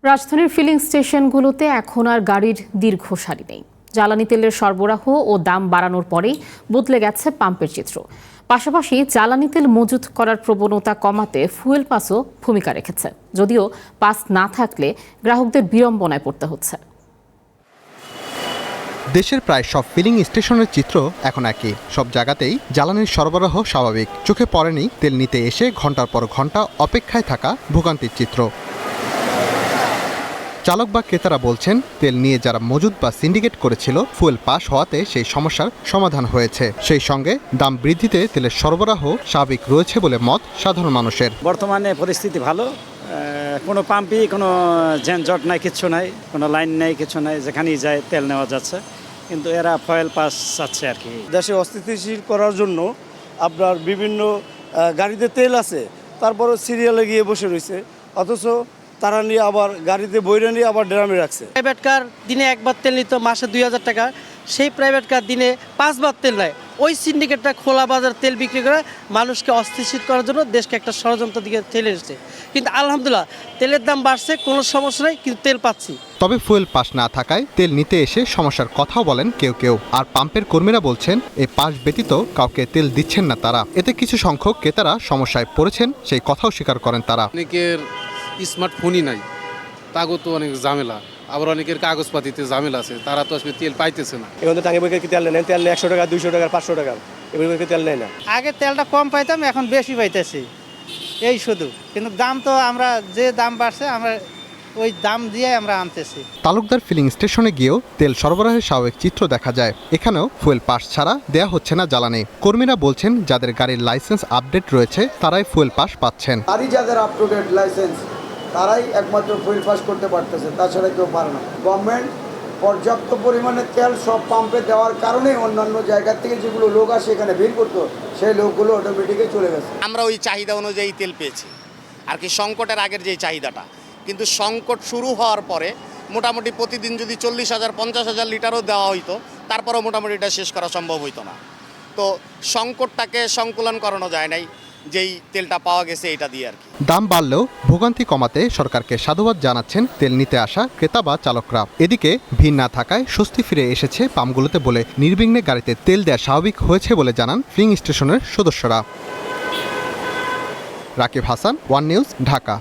রাজধানীর ফিলিং স্টেশনগুলোতে এখন আর গাড়ির দীর্ঘ সারি নেই। জ্বালানি তেলের সরবরাহ ও দাম বাড়ানোর পরেই বদলে গেছে পাম্পের চিত্র। পাশাপাশি জ্বালানি তেল মজুত করার প্রবণতা কমাতে ফুয়েল পাসও ভূমিকা রেখেছে, যদিও পাস না থাকলে গ্রাহকদের বিড়ম্বনায় পড়তে হচ্ছে। দেশের প্রায় সব ফিলিং স্টেশনের চিত্র এখন একই। সব জায়গাতেই জ্বালানির সরবরাহ স্বাভাবিক। চোখে পড়েনি তেল নিতে এসে ঘন্টার পর ঘন্টা অপেক্ষায় থাকা ভোগান্তির চিত্র। চালক বা ক্রেতারা বলছেন, তেল নিয়ে যারা মজুদ বা সিন্ডিকেট করেছিল, ফুয়েল পাস হওয়াতে সেই সমস্যার সমাধান হয়েছে। সেই সঙ্গে দাম বৃদ্ধিতে তেলের সরবরাহ স্বাভাবিক রয়েছে বলে মত সাধারণ মানুষের। বর্তমানে পরিস্থিতি ভালো, কোনো পাম্পই কোনো যানজট নাই, কিচ্ছু নাই, কোনো লাইন নেই, কিছু নাই, যেখানেই যায় তেল নেওয়া যাচ্ছে। কিন্তু এরা ফুয়েল পাস চাচ্ছে আর কি। দেশে অস্থিতিশীল করার জন্য আপনার বিভিন্ন গাড়িতে তেল আছে, তারপরও সিরিয়ালে গিয়ে বসে রয়েছে, অথচ তারা নিয়ে আবার গাড়িতে বইরে নিয়ে আবার ড্রামে রাখছে। প্রাইভেট কার দিনে একবার তেল নিত মাসে 2000 টাকা, সেই প্রাইভেট কার দিনে 5 বার তেল নেয়। ওই সিন্ডিকেটটা খোলা বাজার তেল বিক্রি করে মানুষকে অস্থিতিশীল করার জন্য দেশকে একটা ষড়যন্ত্র দিকে ঠেলে এসেছে। কিন্তু আলহামদুলিল্লাহ তেলের দাম বাড়ছে, কোনো সমস্যা নেই, কিন্তু তেল পাচ্ছি। তবে ফুয়েল পাস না থাকায় তেল নিতে এসে সমস্যার কথাও বলেন কেউ কেউ। আর পাম্পের কর্মীরা বলছেন, এই পাস ব্যতীত কাউকে তেল দিচ্ছেন না তারা। এতে কিছু সংখ্যক ক্রেতারা সমস্যায় পড়েছেন, সেই কথাও স্বীকার করেন তারা। অনেকের স্মার্টফোনই নাই, তাগো তো অনেক ঝামেলা, আবার অনেকের কাগজপাতিতে ঝামেলা আছে, তারা তো আসলে তেল পাইতেছে না। এখন তো টাঙ্গি বইকে তেল নেয়, তেল নেয় 100 টাকা, 200 টাকা, 500 টাকা, এবার তেল নেয় না। আগে তেলটা কম পাইতাম, এখন বেশি পাইতেছি, এই শুধু। কিন্তু দাম তো আমরা যে দাম বাড়ছে আমরা ওই দাম দিয়ে আমরা আনতেছি। তালুকদার ফিলিং স্টেশনে গিয়েও তেল সরবরাহের স্বাভাবিক চিত্র দেখা যায়। এখানেও ফুয়েল পাস ছাড়া দেয়া হচ্ছে না জ্বালানি। কর্মীরা বলছেন, যাদের গাড়ির লাইসেন্স আপডেট রয়েছে তারাই ফুয়েল পাস পাচ্ছেন। গাড়ি যাদের আপ টু ডেট লাইসেন্স তারাই একমাত্র ফুয়েল পাস করতে পারতেছে, তাছাড়া কেউ পারে না। গভর্নমেন্ট পর্যাপ্ত পরিমাণে তেল সব পাম্পে দেওয়ার কারণে অন্যান্য জায়গা থেকে যেগুলো লোক আসে এখানে ভিড় করতো, সেই লোকগুলো অটোমেটিকই চলে গেছে। আমরা ওই চাহিদা অনুযায়ী তেল পেয়েছি আর কি, সংকটের আগের যে চাহিদাটা। কিন্তু সংকট শুরু হওয়ার পরে মোটামুটি প্রতিদিন যদি 40,000 50,000 লিটারও দেওয়া হইতো, তারপরেও মোটামুটি এটা শেষ করা সম্ভব হইতো না। তো সংকটটাকে সংকুলন করানো যায় নাই, যেই তেলটা পাওয়া গেছে এটা দিয়ে আর কি। দাম বাড়লেও ভোগান্তি কমাতে সরকারকে সাধুবাদ জানাচ্ছেন তেল নিতে আসা ক্রেতা বা চালকরা। এদিকে ভিড় না থাকায় স্বস্তি ফিরে এসেছে পাম্পগুলোতে বলে নির্বিঘ্নে গাড়িতে তেল দেওয়া স্বাভাবিক হয়েছে বলে জানান ফিলিং স্টেশনের সদস্যরা। Rakib Hasan, one news, Dhaka.